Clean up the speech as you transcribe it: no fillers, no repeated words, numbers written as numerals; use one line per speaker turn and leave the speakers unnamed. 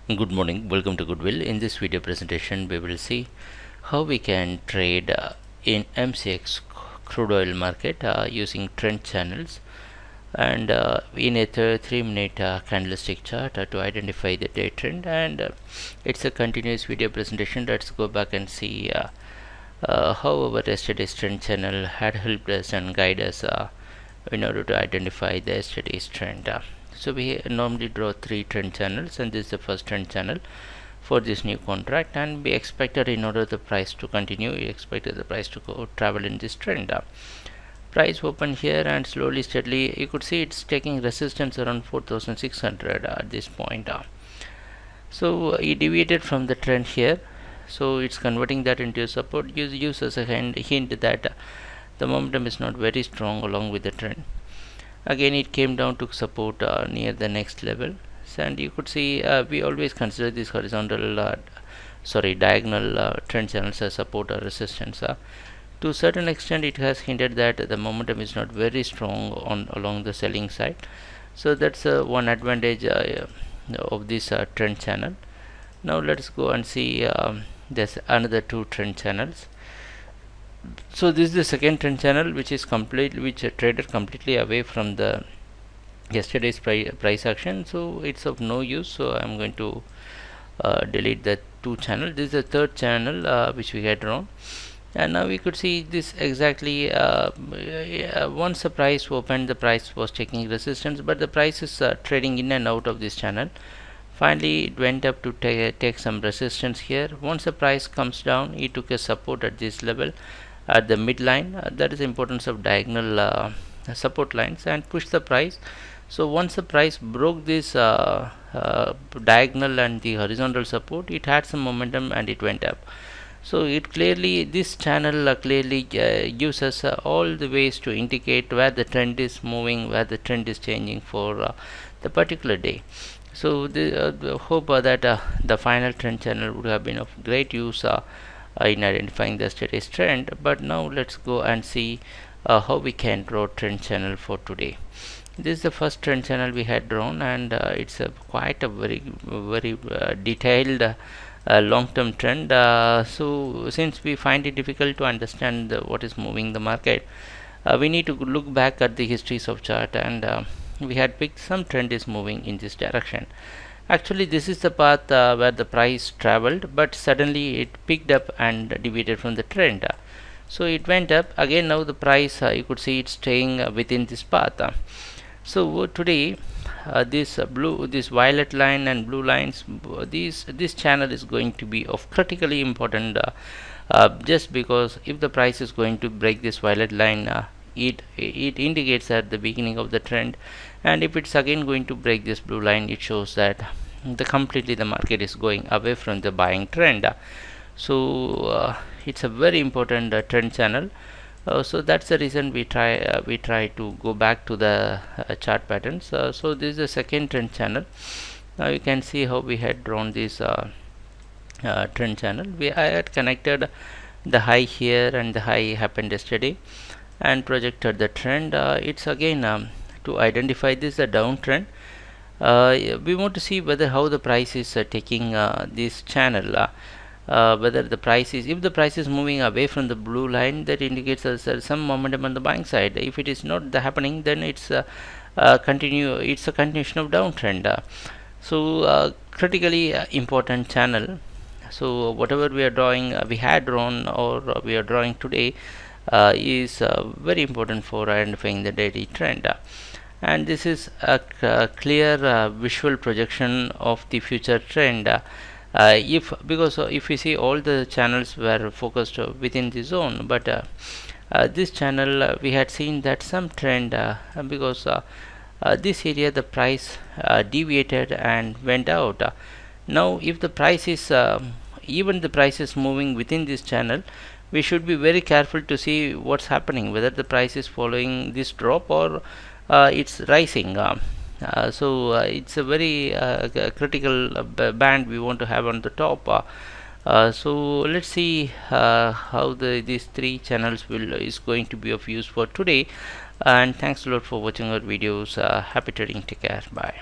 Good morning, welcome to Goodwill. In this video presentation, we will see how we can trade in MCX crude oil market using trend channels and in a 3-minute candlestick chart to identify the day trend. And it's a continuous video presentation. Let's go back and see how our yesterday's trend channel had helped us and guide us in order to identify the yesterday's trend. So we normally draw 3 trend channels, and this is the first trend channel for this new contract, and we expected in order the price to continue, we expected the price to go travel in this trend. Price opened here and slowly steadily you could see it's taking resistance around 4600 at this point. So it deviated from the trend here, so it's converting that into a support. Use as a hint that the momentum is not very strong along with the trend. Again it came down to support near the next level, and you could see we always consider this horizontal diagonal trend channels as support or resistance. To a certain extent it has hinted that the momentum is not very strong along the selling side, so that's one advantage of this trend channel. Now let's go and see there's another 2 trend channels. So this is the second trend channel which traded completely away from the yesterday's price action, so it's of no use. So I'm going to delete the 2 channel. This is the third channel which we had drawn, and now we could see this exactly. Once the price opened, the price was taking resistance, but the price is trading in and out of this channel. Finally it went up to take some resistance here. Once the price comes down, it took a support at this level at the midline. That is the importance of diagonal support lines, and push the price. So once the price broke this diagonal and the horizontal support, it had some momentum and it went up. So it clearly, this channel clearly gives us all the ways to indicate where the trend is moving, where the trend is changing for the particular day. So the hope that the final trend channel would have been of great use in identifying the yesterday's trend. But now let's go and see how we can draw trend channel for today. This is the first trend channel we had drawn, and it's quite a very detailed long-term trend. So since we find it difficult to understand what is moving the market, we need to look back at the histories of chart, and we had picked some trend is moving in this direction. Actually this is the path where the price traveled, but suddenly it picked up and deviated from the trend. So it went up again. Now the price you could see it's staying within this path. So today this violet line and blue lines, this channel is going to be of critically important, just because if the price is going to break this violet line, it indicates at the beginning of the trend, and if it's again going to break this blue line, it shows that completely the market is going away from the buying trend. So it's a very important trend channel. So that's the reason we try to go back to the chart patterns. So this is the second trend channel. Now you can see how we had drawn this trend channel. I had connected the high here, and the high happened yesterday, and projected the trend. It's again to identify this a downtrend. We want to see whether how the price is taking this channel. Whether the price is, if the price is moving away from the blue line, that indicates us some momentum on the buying side. If it is not happening, then it's it's a continuation of downtrend. So critically important channel. So whatever we are drawing, we had drawn, or we are drawing today, is very important for identifying the daily trend. And this is a clear visual projection of the future trend. Because if we see, all the channels were focused within the zone, but this channel we had seen that some trend, because this area the price deviated and went out. Now if the price is even the price is moving within this channel, we should be very careful to see what's happening, whether the price is following this drop or it's rising. So it's a very critical band we want to have on the top. So let's see how these 3 channels is going to be of use for today. And thanks a lot for watching our videos. Happy trading. Take care. Bye.